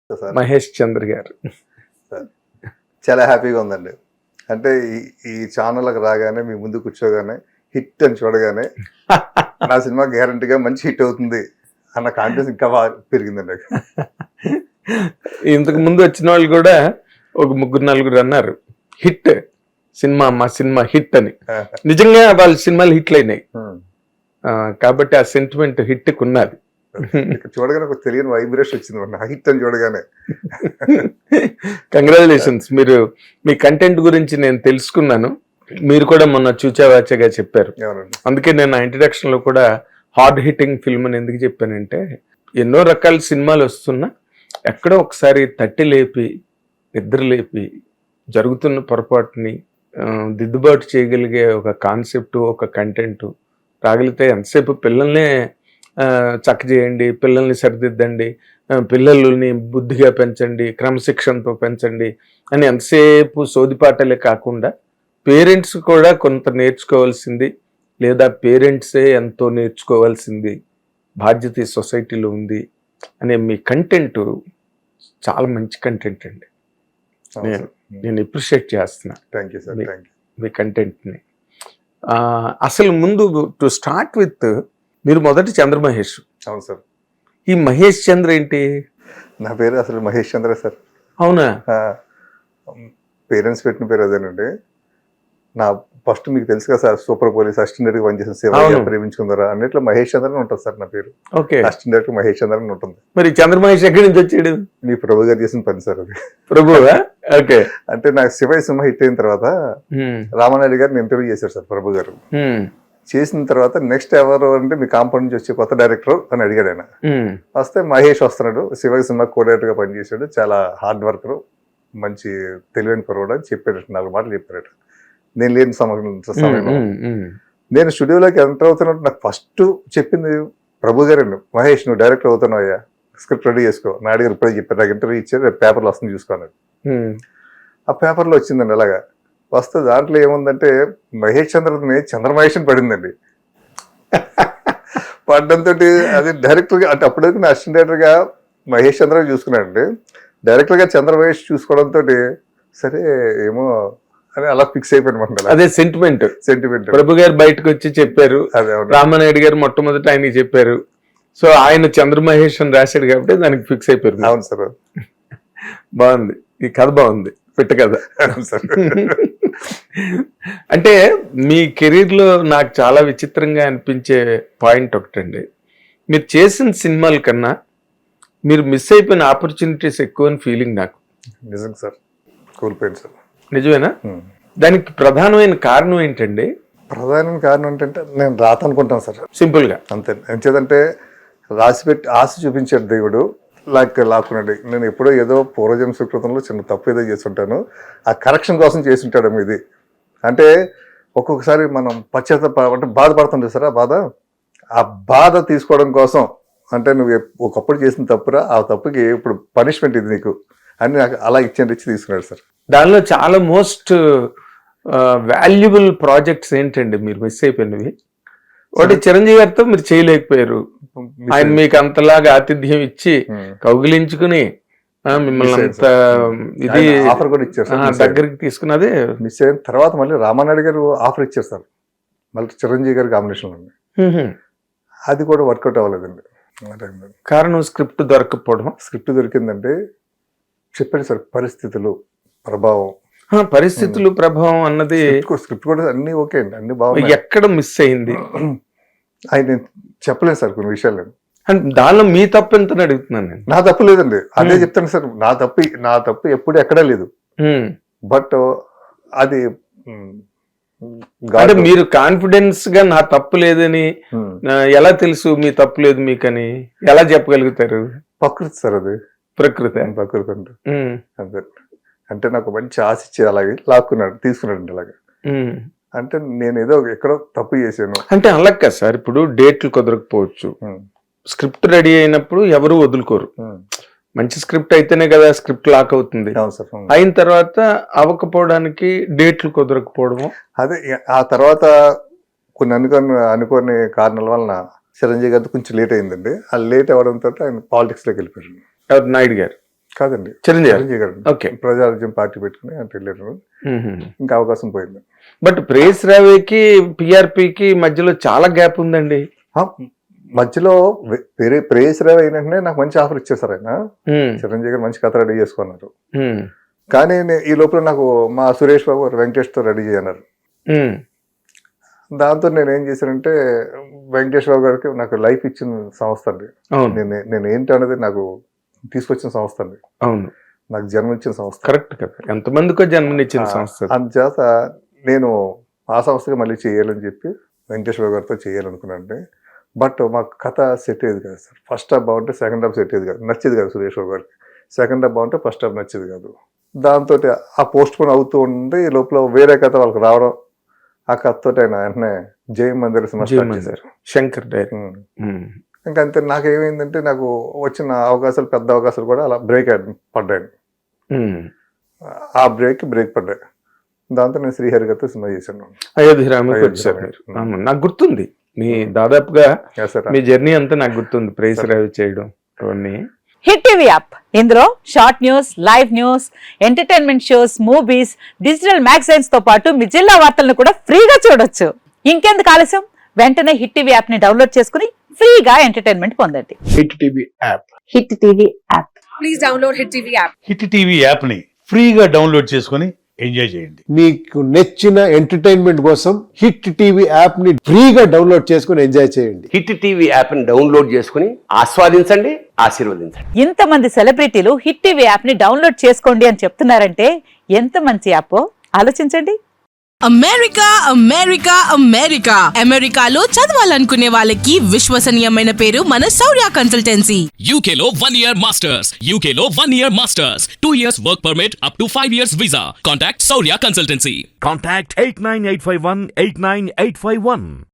Sir Mahesh చంద్ర గారు. చాలా హ్యాపీగా ఉందండి. అంటే ఈ ఛానల్కి రాగానే మీ ముందు కూర్చోగానే హిట్ అని చూడగానే నా సినిమా గ్యారంటీగా మంచి హిట్ అవుతుంది అన్న కాన్ఫిడెన్స్ ఇంకా బాగా పెరిగిందండి. ఇంతకు ముందు వచ్చిన వాళ్ళు కూడా ఒక 3-4 అన్నారు హిట్ సినిమా, మా సినిమా హిట్ అని. నిజంగా వాళ్ళ సినిమాలు హిట్లు అయినాయి కాబట్టి ఆ సెంటిమెంట్ హిట్ ఉన్నది. చూడగానే ఒక తెలియని వైబ్రేషన్ వచ్చింది హిట్ అని చూడగానే. కంగ్రాచులేషన్స్. మీరు మీ కంటెంట్ గురించి నేను తెలుసుకున్నాను. మీరు కూడా మొన్న చూచావాచగా చెప్పారు. అందుకే నేను నా ఇంట్రడక్షన్ లో కూడా హార్డ్ హిట్టింగ్ ఫిల్మ్ అని ఎందుకు చెప్పానంటే, ఎన్నో రకాల సినిమాలు వస్తున్నా ఎక్కడో ఒకసారి తట్టి లేపి నిద్ర లేపి జరుగుతున్న పొరపాటుని దిద్దుబాటు చేయగలిగే ఒక కాన్సెప్ట్, ఒక కంటెంట్ రాగలిగితే ఎంతసేపు పిల్లల్నే చక్క చేయండి, పిల్లల్ని సరిదిద్దండి, పిల్లల్ని బుద్ధిగా పెంచండి, క్రమశిక్షణతో పెంచండి అని ఎంతసేపు సోదిపాటలే కాకుండా పేరెంట్స్ కూడా కొంత నేర్చుకోవాల్సింది, లేదా పేరెంట్సే ఎంతో నేర్చుకోవాల్సింది బాధ్యత ఈ సొసైటీలో ఉంది అనే మీ కంటెంట్ చాలా మంచి కంటెంట్ అండి. నేను అప్రిషియేట్ చేస్తున్నా మీ కంటెంట్ని. అసలు ముందు టు స్టార్ట్ విత్, మీరు మొదటి చంద్ర మహేష్. అవును సార్. ఈ మహేష్ చంద్ర ఏంటి? నా పేరు అసలు మహేష్ చంద్ర సార్. అవునా? పేరెంట్స్ పెట్టిన పేరు అదేనండి. నా ఫస్ట్ మీకు తెలుసు కదా sir, super police assistant director పనిచేసిన శివయ్య ప్రేమించుకుందరా అన్నిట్లో మహేష్ చంద్ర అని ఉంటుంది సార్ నా పేరు. ఓకే. అసిస్టెంట్ డైరెక్టర్ మహేష్ చంద్ర అని ఉంటుంది. మరి చంద్ర మహేష్ ఎక్కడి నుంచి వచ్చాడు? మీ ప్రభు గారు చేసిన పని సార్ అది. ప్రభు ఓకే. అంటే నాకు శివయ్య సినిమా హిట్ అయిన తర్వాత రామానాయుడు గారిని ఇంటర్వ్యూ చేశారు సార్ ప్రభు గారు. చేసిన తర్వాత నెక్స్ట్ ఎవరు అంటే మీ కాంపౌండ్ నుంచి వచ్చే కొత్త డైరెక్టర్ అని అడిగాడు ఆయన. వస్తే మహేష్ వస్తున్నాడు, శివయ్య సినిమా కోఆర్డినేటర్ గా పనిచేశాడు, చాలా హార్డ్ వర్కర్, మంచి తెలివైన కుర్రాడు అని చెప్పాడు. 4 మాటలు చెప్పాడు. నేను లేని సమయంలో నేను స్టూడియోలోకి ఎంటర్ అవుతున్నట్టు నాకు ఫస్ట్ చెప్పింది ప్రభు గారండి, మహేష్ నువ్వు డైరెక్టర్ అవుతున్నావయ్యా, స్క్రిప్ట్ రెడీ చేసుకో. నాయుడు గారు ఇప్పుడే చెప్పారు, నాకు ఇంటర్వ్యూ ఇచ్చారు, రేపు పేపర్లో వస్తుంది చూసుకోన్నాడు. ఆ పేపర్లో వచ్చిందండి. అలాగా వస్తే దాంట్లో ఏముందంటే మహేష్ చంద్రని చంద్ర మహేష్ అని పడిందండి. పడ్డంతో అది డైరెక్టర్గా, అంటే అప్పటికి నా అసిస్టెంట్ డైరెక్టర్గా మహేష్ చంద్ర చూసుకున్నాడండి. డైరెక్టర్గా చంద్ర మహేష్ చూసుకోవడంతో సరే ఏమో అని అలా ఫిక్స్ అయిపోయినమాట. అదే సెంటిమెంట్. ప్రభు గారు బయటకు వచ్చి చెప్పారు, రామానాయుడు గారు మొట్టమొదటి ఆయనకి చెప్పారు, సో ఆయన చంద్ర మహేష్ అని రాశాడు కాబట్టి దానికి ఫిక్స్ అయిపోయారు. అవును సార్. బాగుంది, ఈ కథ బాగుంది, పెట్ట కథ. అంటే మీ కెరీర్ లో నాకు చాలా విచిత్రంగా అనిపించే పాయింట్ ఒకటండి, మీరు చేసిన సినిమాల కన్నా మీరు మిస్ అయిపోయిన ఆపర్చునిటీస్ ఎక్కువ అని ఫీలింగ్ నాకు. నిజం సార్, కోల్పోయింది సార్. నిజమేనా? దానికి ప్రధానమైన కారణం ఏంటండి? ప్రధానమైన కారణం ఏంటంటే నేను రాత అనుకుంటాను సార్, సింపుల్ గా అంతే. ఎంచేదంటే రాసి పెట్టి ఆశ చూపించాడు దేవుడు, లాక్కున్నాడు. నేను ఎప్పుడో ఏదో పూర్వజన్మ సుకృతంలో చిన్న తప్పు ఏదో చేస్తుంటాను, ఆ కరెక్షన్ కోసం చేసి ఉంటాడు ఇది. అంటే ఒక్కొక్కసారి మనం అంటే బాధపడుతుంటే సార్, ఆ బాధ తీసుకోవడం కోసం, అంటే నువ్వు ఒకప్పుడు చేసిన తప్పురా, ఆ తప్పుకి ఇప్పుడు పనిష్మెంట్ ఇది నీకు అని నాకు అలా ఇచ్చి తీసుకున్నాడు సార్. దానిలో చాలా మోస్ట్ వాల్యుబుల్ ప్రాజెక్ట్స్ ఏంటండి మీరు మిస్ అయిపోయినవి? ఒకటి చిరంజీవి గారితో మీరు చేయలేకపోయారు, ఆయన మీకు అంతలాగా ఆతిథ్యం ఇచ్చి కౌగిలించుకుని మిమ్మల్ని అంత ఇది ఆఫర్ కూడా ఇచ్చారు దగ్గరికి తీసుకున్నదే మిస్ అయిన తర్వాత మళ్ళీ రామానాయుడు గారు ఆఫర్ ఇచ్చారు సార్, మళ్ళీ చిరంజీవి గారి కాంబినేషన్ ఉంది. అది కూడా వర్కౌట్ అవ్వలేదండి. కారణం స్క్రిప్ట్ దొరకపోవడం. స్క్రిప్ట్ దొరికిందంటే చెప్పండి సార్, పరిస్థితులు ప్రభావం. పరిస్థితులు ప్రభావం అన్నది స్క్రిప్ట్ కూడా అన్ని ఓకే అండి, అన్ని బాగుంది. ఎక్కడ మిస్ అయింది ఆయన చెప్పలేదు సార్ కొన్ని విషయాలు. దానిలో మీ తప్పు ఎంత అడుగుతున్నాను నేను. నా తప్పు లేదండి, అదే చెప్తాను సార్. నా తప్పు ఎప్పుడు ఎక్కడా లేదు. బట్ అది అంటే మీరు కాన్ఫిడెన్స్ గా నా తప్పు లేదని ఎలా తెలుసు మీ తప్పు లేదు మీకని ఎలా చెప్పగలుగుతారు? ప్రకృతి సార్, అది ప్రకృతి అంటే అంతే. అంటే నాకు మంచి ఆశ ఇచ్చి అలాగే తీసుకున్నాడు అలాగే. అంటే నేను ఏదో ఎక్కడో తప్పు చేశాను అంటే అలాగే సార్. ఇప్పుడు డేట్లు కుదరకపోవచ్చు, స్క్రిప్ట్ రెడీ అయినప్పుడు ఎవరు వదులుకోరు. మంచి స్క్రిప్ట్ అయితేనే కదా స్క్రిప్ట్ లాక్ అవుతుంది. అయిన తర్వాత అవ్వకపోవడానికి డేట్లు కుదరకపోవడం, అదే ఆ తర్వాత కొన్ని అనుకోని కారణాల వలన చిరంజీవి గారితో కొంచెం లేట్ అయిందండి. ఆ లేట్ అవ్వడంతో ఆయన పాలిటిక్స్ లోకి వెళ్ళిపోయారు. నాయుడు గారు కాదండి, చిరంజీవి చిరంజీవి గారు ఓకే. ప్రజారాజ్యం పార్టీ పెట్టుకుని అంటే వెళ్ళారు. ఇంకా అవకాశం పోయింది. బట్ ప్రేస్ రావేకి పిఆర్పికి మధ్యలో చాలా గ్యాప్ ఉందండి. మధ్యలో ప్రేయస్ రావు అయినంటే నాకు మంచి ఆఫర్ ఇచ్చేసారు ఆయన. చిరంజీవి గారు మంచి కథ రెడీ చేసుకున్నారు. కానీ ఈ లోపల నాకు మా సురేష్ బాబు వెంకటేష్ తో రెడీ చేయన్నారు. దాంతో నేను ఏం చేశానంటే వెంకటేష్ బాబు గారికి నాకు లైఫ్ ఇచ్చిన సంస్థ అండి. నేను ఏంటి అనేది నాకు తీసుకొచ్చిన సంస్థ అండి. అవును, నాకు జన్మనిచ్చిన సంస్థ. కరెక్ట్ కదా, ఎంతమందికో జన్మనిచ్చిన సంస్థ. అందుచేత నేను ఆ సంస్థగా మళ్ళీ చేయాలని చెప్పి వెంకటేష్ బాబు గారితో చేయాలనుకున్నాను. బట్ మాకు కథ సెట్ అయ్యేది కాదు సార్. ఫస్ట్ హాఫ్ బాగుంటే సెకండ్ హాఫ్ సెట్ అయ్యేది కాదు, నచ్చేది కాదు సురేష్ బాబు గారికి. సెకండ్ హాఫ్ బాగుంటే ఫస్ట్ హాఫ్ నచ్చేది కాదు. దాంతో ఆ పోస్ట్ పోన్ అవుతూ ఉండి లోపల వేరే కథ వాళ్ళకి రావడం, ఆ కథతో ఆయన వెంటనే జై మందిర్ చేశారు శంకర్ డైరెక్ట్. ఇంకంతే. నాకేమైందంటే నాకు వచ్చిన అవకాశాలు, పెద్ద అవకాశాలు కూడా అలా బ్రేక్ పడ్డాయి. ఆ బ్రేక్ పడ్డాయి. దాంతో నేను శ్రీహరి గారితో సినిమా చేశాను. అయోధ్యరామకి వచ్చారు మీరు. నాకు గుర్తుంది మీ దాదాపుగా మీ జర్నీ అంతా నాకు గుర్తుంది. ప్రేస్ రావి చేయడం అవన్నీ. హిట్ టీవీ యాప్, ఇందులో short news, live news, entertainment shows, movies, digital magazines తో పాటు మీ జిల్లా వార్తలను కూడా ఫ్రీగా చూడొచ్చు. ఇంకెందుకు ఆలస్యం, వెంటనే హిట్ టీవీ యాప్ ని డౌన్లోడ్ చేసుకుని ఫ్రీగా ఎంటర్టైన్మెంట్ పొందండి. Hit TV app. Hit TV app. Please download hit TV app. Hit TV app ని ఫ్రీగా డౌన్లోడ్ చేసుకొని ఎంజాయ్ చేయండి. మీకు నచ్చిన ఎంటర్టైన్మెంట్ కోసం హిట్ టీవీ యాప్ ని ఫ్రీగా డౌన్లోడ్ చేసుకుని ఎంజాయ్ చేయండి. హిట్ టీవీ యాప్ ని డౌన్లోడ్ చేసుకుని ఆస్వాదించండి, ఆశీర్వదించండి. ఇంతమంది సెలబ్రిటీలు హిట్ టీవీ యాప్ ని డౌన్లోడ్ చేసుకోండి అని చెప్తున్నారంటే ఎంత మంచి యాప్ ఆలోచించండి. అమెరికా అమెరికా అమెరికా అమెరికాలో చదవాలనుకునే వాళ్ళకి విశ్వసనీయమైన పేరు మన శౌర్య కన్సల్టెన్సీ. UK లో 1 year masters. UK లో 1 year masters. 2 years work permit up to 5 years visa. Contact Saurya Consultancy. Contact 89851 89851.